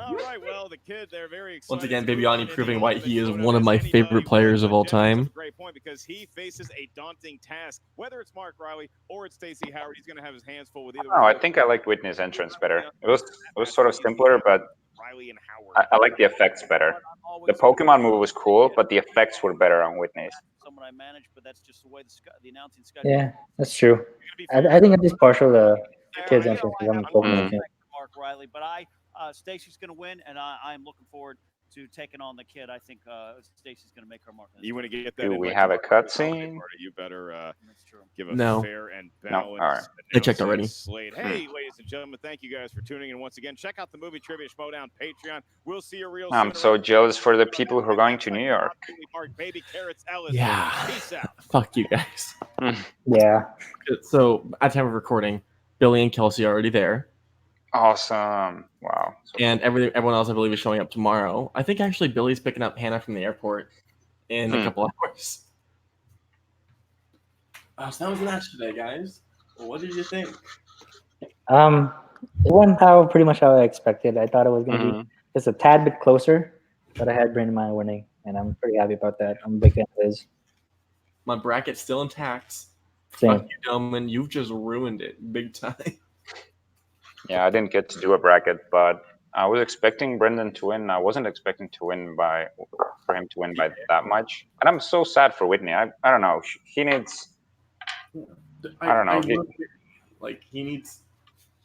All right, well, the kid, they're very excited. Once again, to move Bibiani on proving into why the he is showdown one of as my anybody favorite would, players of but all Jen brings up time. a great point because he faces a daunting task. Whether it's Mark Riley or it's Stacey Howard, he's going to have his hands full with either Oh, one. I think I like Whitney's entrance better. It was sort of simpler, but Riley and Howard. I like the effects better. The Pokemon move was cool, but the effects were better on Whitney's. Someone I manage, but that's just the way the announcing schedule. Yeah, that's true. I think I'm just partial to kids' entrance because I'm a Pokemon fan. Mark Riley, but Stacey's going to win, and I'm looking forward to taking on the kid. I think Stacey's going to make her mark. You want to get that? Do in we like have a tomorrow, cutscene? You better give a No. fair and No? balanced. All right. I checked already. Slate. Hey, ladies and gentlemen, thank you guys for tuning in once again. Check out the Movie Trivia Schmodown Patreon. We'll see you real soon. I'm so jealous for the people who are going to New York. Baby Carrots Ellis. Yeah. Peace out. Fuck you guys. Yeah. So at time of recording, Billy and Kelsey are already there. Awesome. Wow. So And everyone else, I believe, is showing up tomorrow. I think actually Billy's picking up Hannah from the airport in a couple hours. So that was the match today, guys. Well, what did you think? It went pretty much how I expected. I thought it was going to be just a tad bit closer, but I had Brendan Meyer winning, and I'm pretty happy about that. I'm a big fan of his. My bracket's still intact. Same. Fuck you, gentlemen. You've just ruined it big time. Yeah, I didn't get to do a bracket, but I was expecting Brendan to win. I wasn't expecting for him to win by that much. And I'm so sad for Whitney. I don't know. He needs. I don't know. He needs.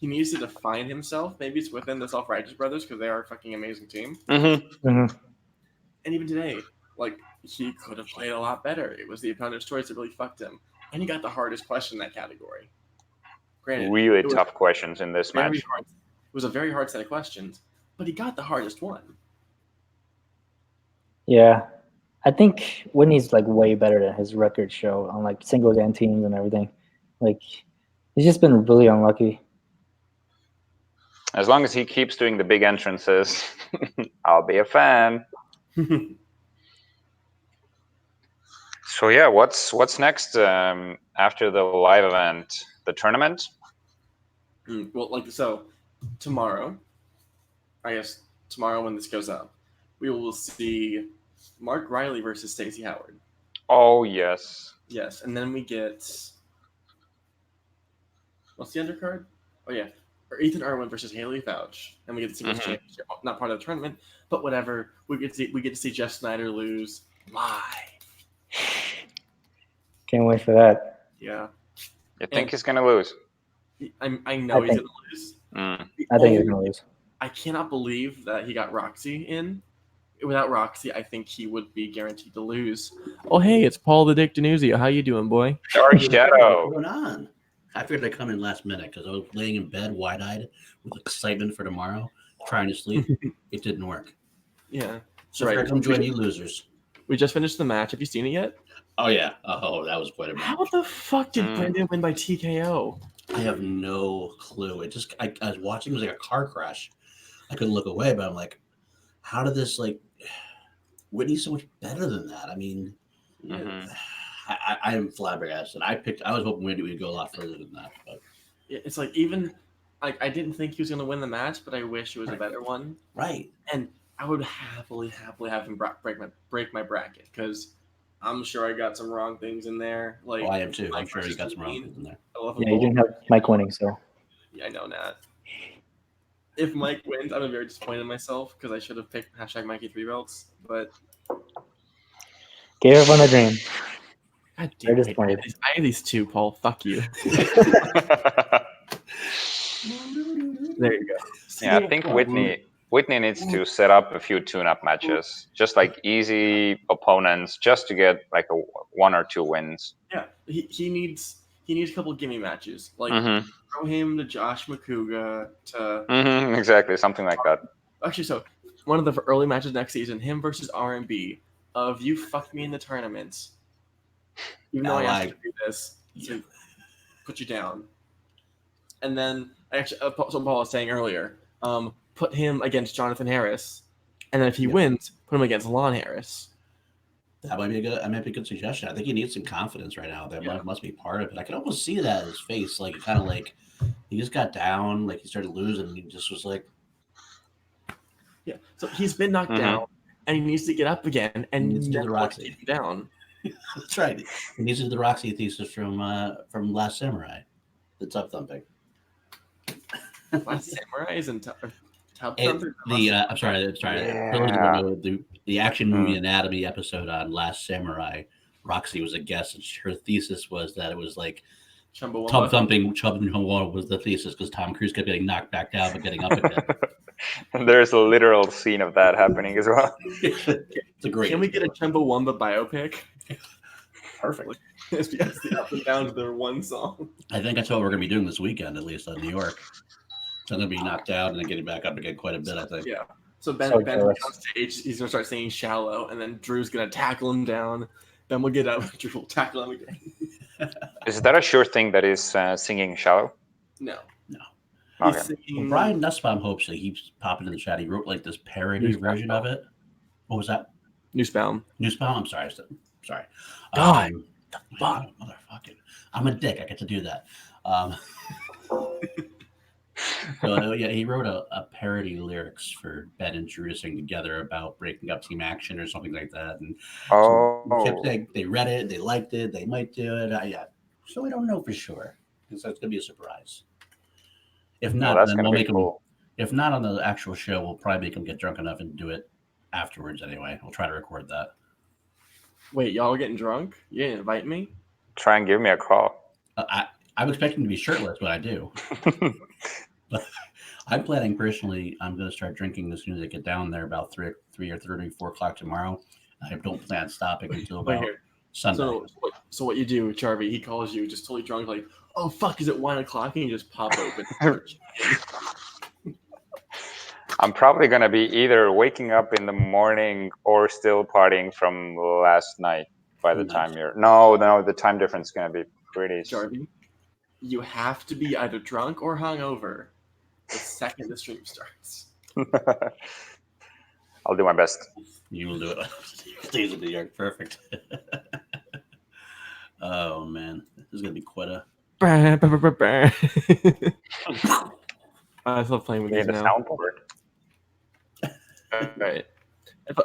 he needs to define himself. Maybe it's within the Self-Righteous Brothers because they are a fucking amazing team. Mm-hmm. Mhm. And even today, like, he could have played a lot better. It was the opponent's choice that really fucked him. And he got the hardest question in that category. Granted, Really it was tough questions in this very match. hard. It was a very hard set of questions, but he got the hardest one. Yeah, I think Whitney's like way better than his records show on like singles and teams and everything. Like he's just been really unlucky. As long as he keeps doing the big entrances, I'll be a fan. So yeah, what's next after the live event? The tournament? Well, like, so tomorrow, I guess tomorrow when this goes up, we will see Mark Riley versus Stacey Howard. Oh yes. Yes, and then we get what's the undercard? Oh yeah, or Ethan Irwin versus Haley Fouch, and we get the singles championship. Not part of the tournament, but whatever. We get to see Jeff Snyder lose live. Can't wait for that. Yeah, You think he's gonna lose? I know he's gonna lose. I think he's gonna lose. I cannot believe that he got Roxy in. Without Roxy, I think he would be guaranteed to lose. Oh, hey, it's Paul the Dick Denuzio. How you doing, boy? Dark Shadow. What's going on? I figured I'd come in last minute because I was laying in bed wide-eyed with excitement for tomorrow, trying to sleep. It didn't work. Yeah. So right. I come join you losers. We just finished the match. Have you seen it yet? Oh, yeah. Oh, that was quite a match. How the fuck did Brendan win by TKO? I have no clue. It just, I was watching, it was like a car crash. I couldn't look away, but I'm like, how did this, like, Whitney's so much better than that? I mean, I am flabbergasted. I was hoping Whitney would go a lot further than that. But it's like, even, like, I didn't think he was going to win the match, but I wish it was a better one. Right. And I would happily have him break my bracket, because I'm sure I got some wrong things in there. Like, I am too. I'm sure you got some wrong things in there. Yeah, you didn't have Mike winning, so. Yeah, I know, Nat. If Mike wins, I'm very disappointed in myself because I should have picked hashtag Mikey 3 belts, but gave up on the dream. God damn it. I have these two, Paul. Fuck you. There you go. Yeah, I think Witney needs to set up a few tune-up matches, just like easy opponents, just to get like one or two wins. Yeah, he needs a couple gimme matches, like throw him to Josh McCouga to exactly, something like that. Actually, so one of the early matches next season, him versus R&B, of you fucked me in the tournament, even though I asked you to do this to put you down. And then actually, something Paul was saying earlier, put him against Jonathan Harris, and then if he wins, put him against Lon Harris. That might be a good suggestion. I think he needs some confidence right now. That must be part of it. I can almost see that in his face, like kind of like he just got down, like he started losing, and he just was like, yeah. So he's been knocked down, and he needs to get up again, and needs to do the Roxy keep him down. That's right. He needs to do the Roxy thesis from Last Samurai, the tub thumping. Last Samurai isn't tub thumping. I'm sorry. Yeah. For those who don't know, the action movie anatomy episode on Last Samurai, Roxy was a guest, and her thesis was that it was like tub thumping. Chumbawamba was the thesis because Tom Cruise kept getting knocked back down but getting up again. There's a literal scene of that happening as well. It's a great. Can we get a Chumbawamba biopic? Perfect. It's the up and down to their one song. I think that's what we're going to be doing this weekend, at least on New York. So I'm going to be knocked out and then getting back up again quite a bit, I think. Yeah. So Ben will be on stage. He's going to start singing Shallow, and then Drew's going to tackle him down. Ben will get up. Drew will tackle him again. Is that a sure thing that is singing Shallow? No. Okay. Well, Brian Nussbaum hopes that he keeps popping in the chat. He wrote like this parody version of it. What was that? Nussbaum. I'm sorry. Sorry. God. The fuck? Motherfucking. I'm a dick. I get to do that. So yeah, he wrote a parody lyrics for Ben and Drew to sing together about breaking up team action or something like that. And so they read it, they liked it, they might do it. So we don't know for sure because that's gonna be a surprise. If not, then we'll make them. If not on the actual show, we'll probably make them get drunk enough and do it afterwards. Anyway, we'll try to record that. Wait, y'all getting drunk? You didn't invite me? Try and give me a call. I'm expecting to be shirtless, but I do. I'm planning personally. I'm going to start drinking as soon as I get down there, about 3 or 4 o'clock tomorrow. I don't plan stopping until Wait about here. Sunday. So what you do, Charvy? He calls you just totally drunk, like, "Oh fuck, is it 1 o'clock?" And you just pop open. I'm probably gonna be either waking up in the morning or still partying from last night. By the time you're the time difference is gonna be pretty. Charvy, you have to be either drunk or hungover the second the stream starts. I'll do my best. You will do it. Stays in New York, perfect. Oh man, this is gonna be quite a. I love playing with these the now. soundboard. All right.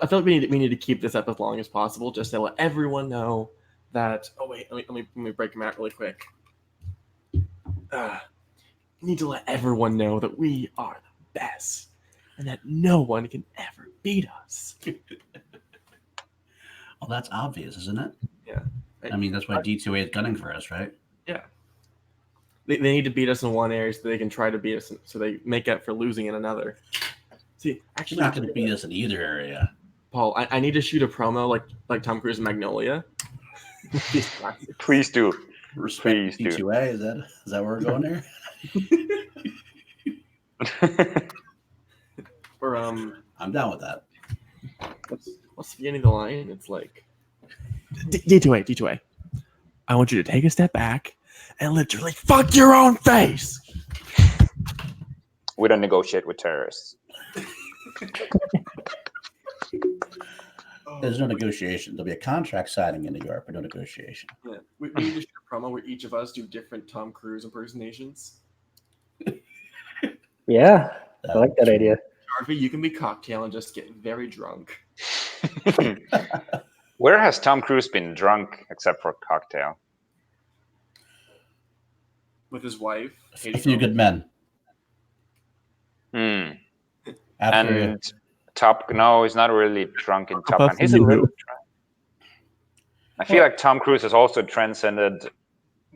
I feel like we need to keep this up as long as possible, just to let everyone know that. Oh wait, let me break them out really quick. Need to let everyone know that we are the best, and that no one can ever beat us. Well, that's obvious, isn't it? Yeah. I mean, that's why D2A is gunning for us, right? Yeah. They need to beat us in one area so they can try to beat us, so they make up for losing in another. See, actually, you're not going to beat us in either area. Paul, I need to shoot a promo like Tom Cruise in Magnolia. Please do. Respect D2A. Is that where we're going there? Or I'm down with that. What's the beginning of the line? It's like D2A. I want you to take a step back and literally fuck your own face. We don't negotiate with terrorists. There's no negotiation. There'll be a contract signing in New York, but no negotiation. Yeah. We need to shoot a promo where each of us do different Tom Cruise impersonations. Yeah, I like that idea. Harvey, you can be Cocktail and just get very drunk. Where has Tom Cruise been drunk except for Cocktail? With his wife. A Few Good Men. And Top, no, he's not really drunk in Top Gun. He's a little drunk. I feel like Tom Cruise has also transcended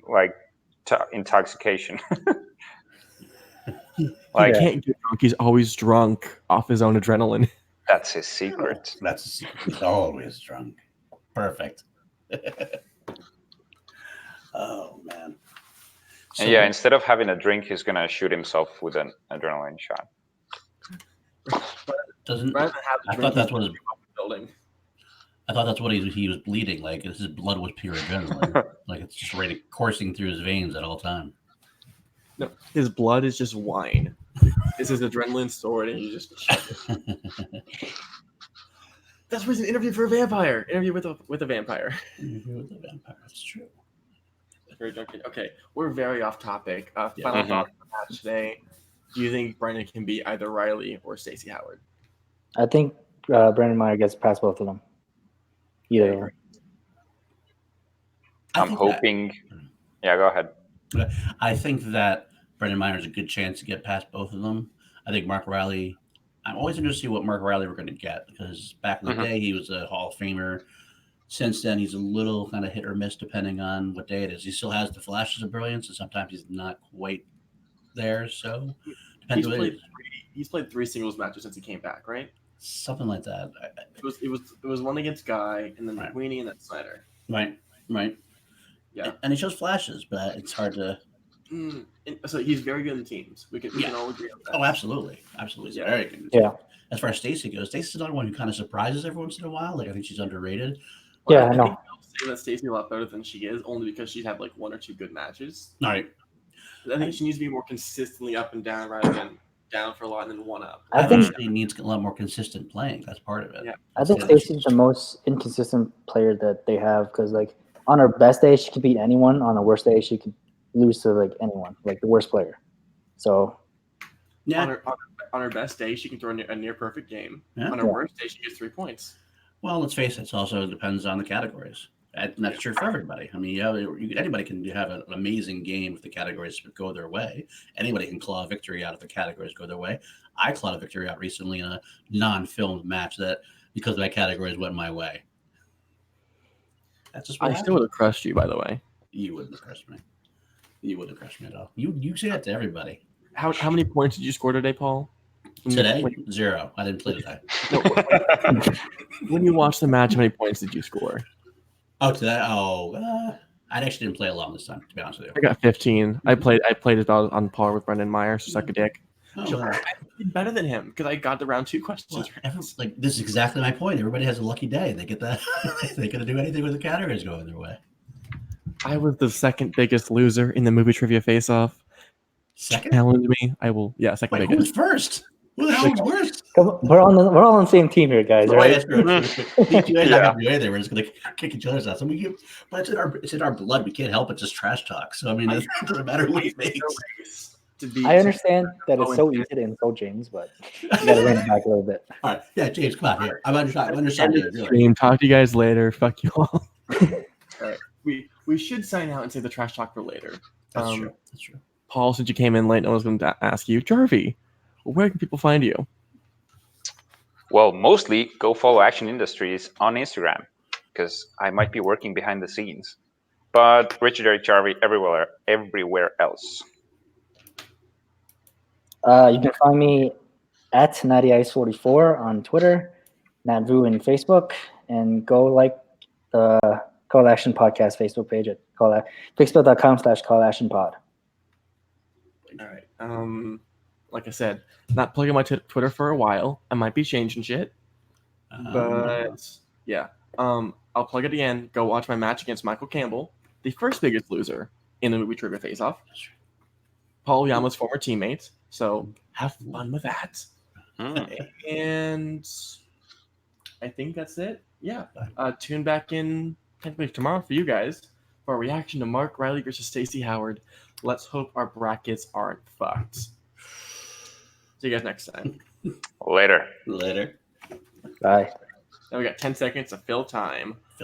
like intoxication. Like, he can't get drunk. He's always drunk off his own adrenaline. That's his secret. That's his secret. He's always drunk. Perfect. Oh man. So, and yeah, instead of having a drink, he's gonna shoot himself with an adrenaline shot. I thought that's what I thought that's what he was bleeding. Like his blood was pure adrenaline. Like it's just coursing through his veins at all time. No, his blood is just wine. It's his adrenaline stored, and you just chug it. That's where he's an interview for a vampire. Interview with a vampire. Interview with a vampire. That's true. Very drunken. Okay, we're very off topic. Final thoughts on the match today. Do you think Brendan can beat either Riley or Stacey Howard? I think Brendan Meyer gets past both of them. Either. I'm hoping. Yeah, go ahead. I think that Brendan Meyer has a good chance to get past both of them. I think Mark Riley. I'm always interested to see what Mark Riley we're going to get because back in the day he was a Hall of Famer. Since then, he's a little kind of hit or miss depending on what day it is. He still has the flashes of brilliance, and sometimes he's not quite there. So depends what it is. He's played 3 singles matches since he came back, right? Something like that. It was one against Guy, and then McWeeny, and then Snyder. Right. Yeah, and he shows flashes, but it's hard to. So he's very good in teams. We can all agree on that. Oh, absolutely. He's very good. Yeah. As far as Stacey goes, Stacey's another one who kind of surprises every once in a while. Like I think she's underrated. Yeah, I know. think they'll say that Stacey a lot better than she is, only because she's had like 1 or 2 good matches. All right. I think she needs to be more consistently up and down rather than down for a lot and then 1 up. I think she needs a lot more consistent playing. That's part of it. Yeah. I think Stacey's the most inconsistent player that they have because, like, on her best day, she could beat anyone. On her worst day, she could lose to, like, anyone, like the worst player. So, yeah. On her best day, she can throw a near perfect game. Yeah. On her worst day, she gets 3 points. Well, let's face it, it also depends on the categories. And that's true for everybody. I mean, anybody can have an amazing game if the categories go their way. Anybody can claw a victory out if the categories go their way. I clawed a victory out recently in a non-filmed match that because my categories went my way. That's just what I still would have crushed you, by the way. You wouldn't have crushed me. You wouldn't have crushed me at all. You say that to everybody. How many points did you score today, Paul? Today, 0. I didn't play today. No, when you watched the match, how many points did you score? Oh, today? Oh, I actually didn't play along this time, to be honest with you. I got 15. I played about on par with Brendan Meyer, so suck a dick. Oh, wow. I did better than him because I got the round 2 questions. Like, this is exactly my point. Everybody has a lucky day. They get that. They can do anything with the categories going their way. I was the second biggest loser in the movie trivia face-off. Second? Challenge me. I will. Yeah, second Wait, biggest. who was first? Who the hell was worst? We're all on the same team here, guys. Right? That's true. You guys not happy either. We're just gonna kick each other's ass. But it's in our blood. We can't help but just trash talk. So I mean, it doesn't matter who we face. I understand that it's so easy to insult James, but you gotta run it back a little bit. All right, yeah, James, come on here. I'm understanding. Stream. Talk to you guys later. Fuck you all. All right. We should sign out and say the trash talk for later. That's true. Paul, since you came in late, no one's going to ask you. Jarvie, where can people find you? Well, mostly go follow Action Industries on Instagram because I might be working behind the scenes. But Richard Eric Jarvie everywhere else. You can find me at NattyIce44 on Twitter, NatVu in Facebook, and go like the Call Action Podcast Facebook page at facebook.com/callactionpod. All right. Like I said, not plugging my Twitter for a while. I might be changing shit, but yeah. I'll plug it again. Go watch my match against Michael Campbell, the first biggest loser in the movie trivia face-off. Paul Yama's former teammate. So have fun with that. And I think that's it. Yeah. Tune back in technically tomorrow for you guys for a reaction to Mark Riley versus Stacey Howard. Let's hope our brackets aren't fucked. See you guys next time. Later. Bye. Now we got 10 seconds of fill time.